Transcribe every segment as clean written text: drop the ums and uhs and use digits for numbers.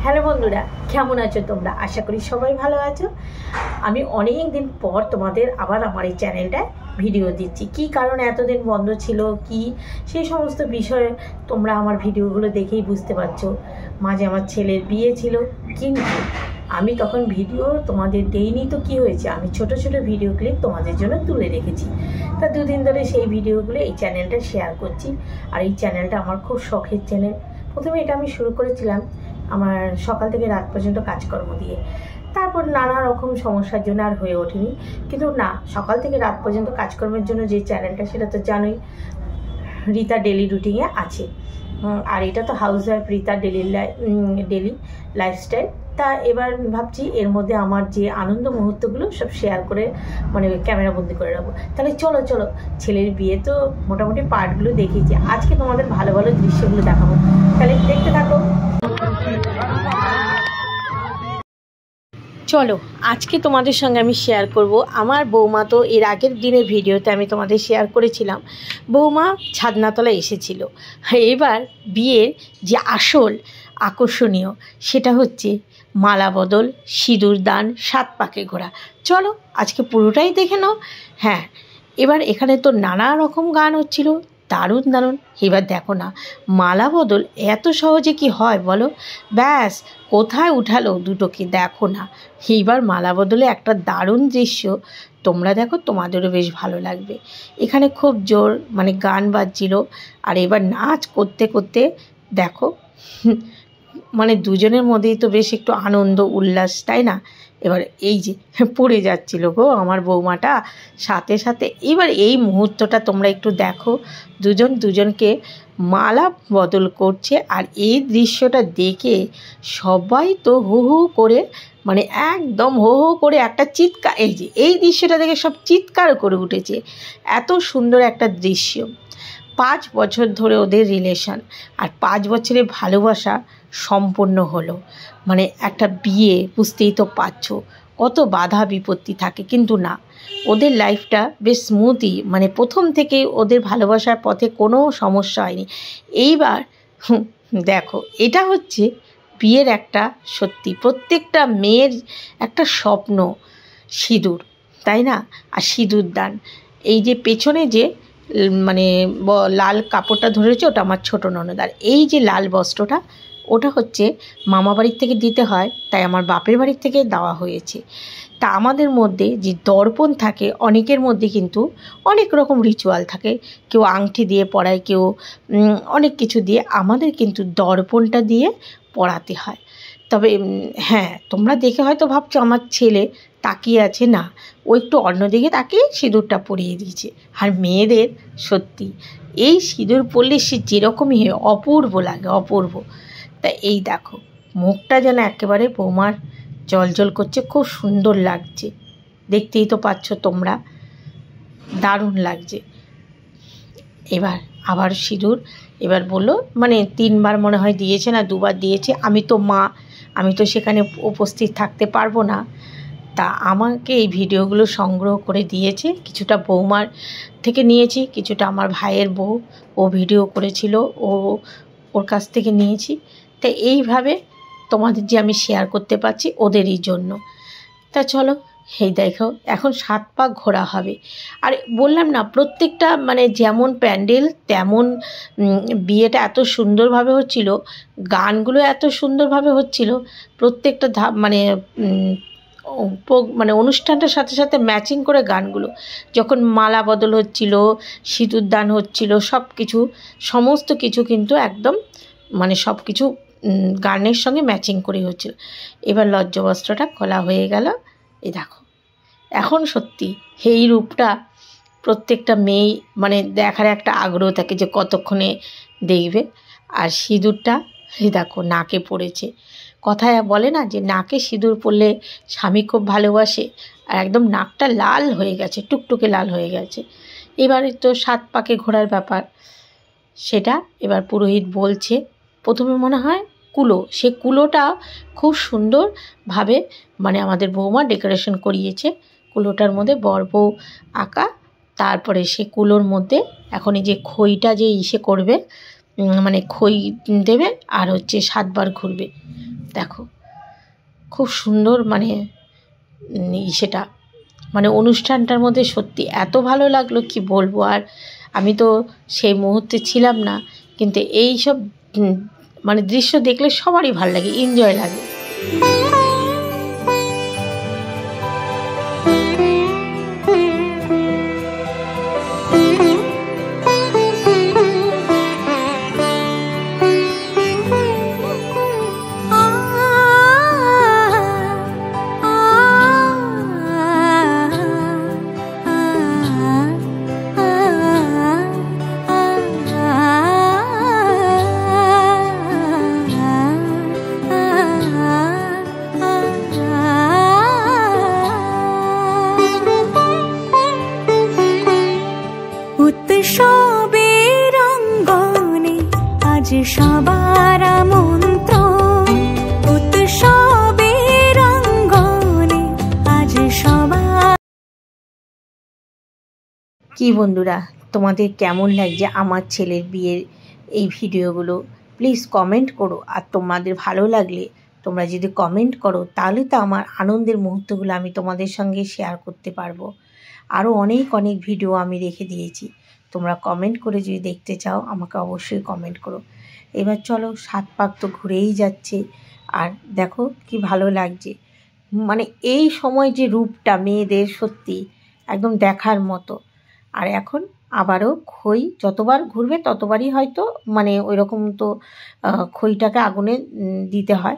Hello বন্ধুরা, কেমন আছো তোমরা? আশা করি সবাই ভালো আছো। আমি অনেক দিন পর তোমাদের আবার আমার এই চ্যানেলটায় ভিডিও দিচ্ছি। কি কারণে এতদিন বন্ধ ছিল, কি সেই সমস্ত বিষয়ে তোমরা আমার ভিডিওগুলো দেখেই বুঝতে পারছো। মাঝে আমার ছেলের বিয়ে ছিল, কিন্তু আমি তখন ভিডিও তোমাদের দেইনি। তো কি হয়েছে, আমি ছোট ছোট ভিডিও ক্লিপ তোমাদের জন্য তুলে রেখেছি। তা দুদিন ধরে সেই ভিডিওগুলো এই চ্যানেলটা শেয়ার করছি। আর এই চ্যানেলটা আমার খুব শখের চ্যানেল। প্রথমে এটা আমি শুরু করেছিলাম আমার সকাল থেকে রাত পর্যন্ত কাজকর্ম দিয়ে। তারপর নানা রকম সমস্যার জন্য আর হয়ে ওঠেনি। কিন্তু না, সকাল থেকে রাত পর্যন্ত কাজকর্মের জন্য যে চ্যানেলটা, সেটা তো জানোই, রীতা ডেলি রুটিনে আছে। আর এটা তো house wife Rita daily lifestyle. তা এবার ভাবছি এর মধ্যে আমার যে আনন্দ মুহূর্তগুলো সব শেয়ার করে ক্যামেরা বন্দি করে রাখবো। তাহলে চলো চলো, ছেলের বিয়ে তো মোটামুটি পার্টগুলো দেখিয়েছি, আজকে তোমাদের ভালো ভালো দৃশ্যগুলো দেখাবো। তাহলে দেখতে থাকো। চলো, আজকে তোমাদের সঙ্গে আমি শেয়ার করব আমার বৌমা। তো এর আগের দিনের ভিডিওতে আমি তোমাদের শেয়ার করেছিলাম বৌমা ছাদনাতলায় এসেছিল। এবার বিয়ের যে আসল আকর্ষণীয় সেটা হচ্ছে মালা বদল, সিঁদুর দান, 7 পাকে ঘোরা। চলো আজকে পুরোটাই দেখে নাও। হ্যাঁ, এবার এখানে তো নানা রকম গান হচ্ছিল, দারুণ দারুণ। এবার দেখো না, মালা বদল এত সহজে কি হয় বলো? ব্যাস কোথায় উঠালো দুটোকে, দেখো না। এইবার মালা বদলে একটা দারুণ দৃশ্য তোমরা দেখো, তোমাদেরও বেশ ভালো লাগবে। এখানে খুব জোর গান বাজছিল, আর এবার নাচ করতে করতে দেখো দুজনের মধ্যেই তো বেশ একটু আনন্দ উল্লাস, তাই না? এবার এই যে পড়ে যাচ্ছিল গো আমার বৌমাটা সাথে সাথে। এবার এই মুহূর্তটা তোমরা একটু দেখো, দুজন দুজনকে মালা বদল করছে। আর এই দৃশ্যটা দেখে সবাই তো হু হু করে একদম হো হো করে একটা চিৎকার, এই দৃশ্যটা দেখে সব চিৎকার করে উঠেছে। এত সুন্দর একটা দৃশ্য। 5 বছর ধরে ওদের রিলেশন, আর 5 বছরের ভালোবাসা সম্পন্ন হলো। একটা বিয়ে, বুঝতেই তো পারছো কত বাধা বিপত্তি থাকে, কিন্তু না, ওদের লাইফটা বেশ স্মুথই। প্রথম থেকেই ওদের ভালোবাসার পথে কোনো সমস্যা হয়নি। এইবার দেখো, এটা হচ্ছে বিয়ের একটা সত্যি প্রত্যেকটা মেয়ের একটা স্বপ্ন, সিঁদুর, তাই না? আর সিঁদুর দান, এই যে পেছনে যে লাল কাপড়টা ধরেছে, ওটা আমার ছোটো ননদ। আর এই যে লাল বস্ত্রটা, ওটা হচ্ছে মামা বাড়ির থেকে দিতে হয়, তাই আমার বাপের বাড়ির থেকে দেওয়া হয়েছে। তা আমাদের মধ্যে যে দর্পণ থাকে, অনেকের মধ্যে কিন্তু অনেক রকম রিচুয়াল থাকে। কেউ আংটি দিয়ে পরায়, কেউ অনেক কিছু দিয়ে। আমাদের কিন্তু দর্পণটা দিয়ে পরাতে হয়। তবে হ্যাঁ, তোমরা দেখে হয়তো ভাবছো আমার ছেলে তাকিয়ে আছে, না, ও একটু অন্যদিকে তাকিয়ে সিঁদুরটা পরিয়ে দিয়েছে। আর মেয়েদের সত্যি এই সিঁদুর পরলে সে যেরকমই হয়, অপূর্ব লাগে, অপূর্ব। তা এই দেখো, মুখটা যেন একেবারে বৌমার জল করছে, খুব সুন্দর লাগছে, দেখতেই তো পাচ্ছ তোমরা, দারুণ লাগছে। এবার আবার সিঁদুর, এবার বললো 3বার মনে হয় দিয়েছে, না 2বার দিয়েছে। আমি তো মা, আমি তো সেখানে উপস্থিত থাকতে পারবো না। তা আমাকে এই ভিডিওগুলো সংগ্রহ করে দিয়েছে, কিছুটা বৌমার থেকে নিয়েছি, কিছুটা আমার ভাইয়ের বউ, ও ভিডিও করেছিল, ওর কাছ থেকে নিয়েছি। তা এইভাবে তোমাদের যে আমি শেয়ার করতে পারছি ওদেরই জন্য। তা চলো, এই দেখো এখন 7 পাক ঘোরা হবে। আর বললাম না, প্রত্যেকটা যেমন প্যান্ডেল তেমন বিয়েটা এত সুন্দরভাবে হচ্ছিল, গানগুলো এত সুন্দরভাবে হচ্ছিল, প্রত্যেকটা অনুষ্ঠানটার সাথে সাথে ম্যাচিং করে গানগুলো, যখন মালা বদল হচ্ছিল, সিঁদুর দান হচ্ছিল, সমস্ত কিছু কিন্তু একদম সব কিছু গানের সঙ্গে ম্যাচিং করে হচ্ছিল। এবার লজ্জাবস্ত্রটা খোলা হয়ে গেল। এই দেখো, এখন সত্যি এই রূপটা প্রত্যেকটা মেয়ে দেখার একটা আগ্রহ থাকে যে কতক্ষণে দেখবে। আর সিঁদুরটা এই দেখো নাকে পড়েছে। কথায় বলে না যে নাকে সিঁদুর পরলে স্বামী খুব ভালোবাসে, আর একদম নাকটা লাল হয়ে গেছে, টুকটুকে লাল হয়ে গেছে। এবারে তো 7 পাকে ঘোরার ব্যাপার, সেটা এবার পুরোহিত বলছে। প্রথমে মনে হয় কুলো, সে কুলোটা খুব সুন্দরভাবে আমাদের বৌমা ডেকোরেশন করিয়েছে। কুলোটার মধ্যে বর বউ আঁকা, তারপরে সে কুলোর মধ্যে এখন এই যে খইটা যে করবে, মানে খই দেবে আর হচ্ছে 7 বার ঘুরবে। দেখো খুব সুন্দর মানে সেটা মানে অনুষ্ঠানটার মধ্যে সত্যি এত ভালো লাগলো কি বলবো। আর আমি তো সেই মুহূর্তে ছিলাম না, কিন্তু এই সব মানে দৃশ্য দেখলে সবারই ভালো লাগে, এনজয় লাগে। উৎসবের অঙ্গনে আজ সবার আমন্ত্রণ, উৎসবের অঙ্গনে আজ সবার। কি বন্ধুরা, তোমাদের কেমন লাগছে আমার ছেলের বিয়ের এই ভিডিওগুলো? প্লিজ কমেন্ট করো। আর তোমাদের ভালো লাগলে তোমরা যদি কমেন্ট করো তাহলে তো আমার আনন্দের মুহূর্তগুলো আমি তোমাদের সঙ্গে শেয়ার করতে পারবো। আরও অনেক অনেক ভিডিও আমি রেখে দিয়েছি, তোমরা কমেন্ট করে যদি দেখতে চাও আমাকে অবশ্যই কমেন্ট করো। এবার চলো, 7 পাক তো ঘুরেই যাচ্ছে। আর দেখো কি ভালো লাগছে, মানে এই সময় যে রূপটা মেয়েদের সত্যি একদম দেখার মতো। আর এখন আবারও খই যতবার ঘুরবে ততবারই হয়তো মানে ওই রকম তো খইটাকে আগুনে দিতে হয়।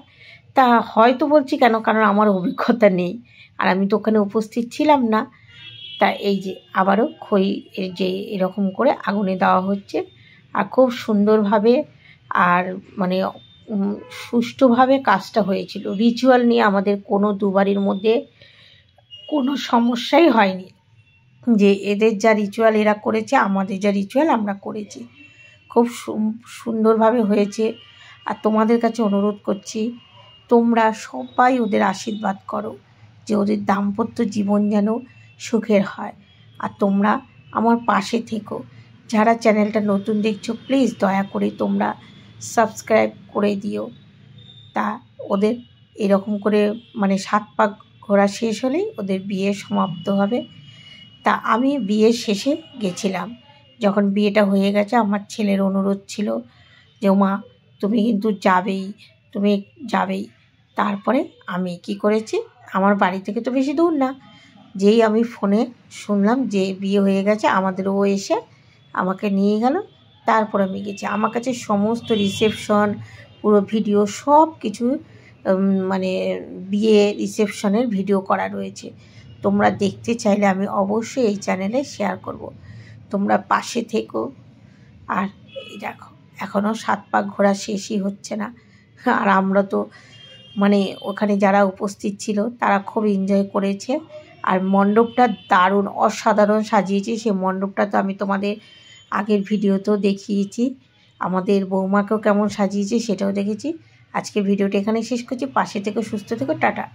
তা হয়তো বলছি কেন, কারণ আমার অভিজ্ঞতা নেই আর আমি তো ওখানে উপস্থিত ছিলাম না। তা এই যে আবারও খই যে এরকম করে আগুনে দেওয়া হচ্ছে। আর খুব সুন্দরভাবে আর মানে সুষ্ঠুভাবে কাজটা হয়েছিল। রিচুয়াল নিয়ে আমাদের কোনো দুবারের মধ্যে কোনো সমস্যাই হয়নি, যে এদের যা রিচুয়াল এরা করেছে, আমাদের যা রিচুয়াল আমরা করেছি। খুব সুন্দরভাবে হয়েছে। আর তোমাদের কাছে অনুরোধ করছি তোমরা সবাই ওদের আশীর্বাদ করো যে ওদের দাম্পত্য জীবন যেন সুখের হয়। আর তোমরা আমার পাশে থেকো। যারা চ্যানেলটা নতুন দেখছো প্লিজ দয়া করে তোমরা সাবস্ক্রাইব করে দিও। তা ওদের এরকম করে মানে 7 পাক ঘোরা শেষ হলেই ওদের বিয়ে সমাপ্ত হবে। তা আমি বিয়ের শেষে গেছিলাম, যখন বিয়েটা হয়ে গেছে আমার ছেলের অনুরোধ ছিল যে মা তুমি কিন্তু যাবেই। তারপরে আমি কি করেছি, আমার বাড়ি থেকে তো বেশি দূর না, যেই আমি ফোনে শুনলাম যে বিয়ে হয়ে গেছে আমাদের, ও এসে আমাকে নিয়ে গেল। তারপর আমি গেছি। আমার কাছে সমস্ত রিসেপশন পুরো ভিডিও সব কিছু মানে বিয়ে রিসেপশনের ভিডিও করা রয়েছে। তোমরা দেখতে চাইলে আমি অবশ্যই এই চ্যানেলে শেয়ার করব, তোমরা পাশে থেকো। আর এই দেখো এখনও 7 পাক ঘোরা শেষই হচ্ছে না। আর আমরা তো মানে ওখানে যারা উপস্থিত ছিল তারা খুব এনজয় করেছে। আর মণ্ডপটা দারুণ অসাধারণ সাজিয়েছে। সেই মণ্ডপটা তো আমি তোমাদের আগের ভিডিওতেও দেখিয়েছি, আমাদের বৌমাকেও কেমন সাজিয়েছে সেটাও দেখেছি। আজকে ভিডিওটা এখানে শেষ করছি। পাশে থেকো, সুস্থ থেকো, টাটা।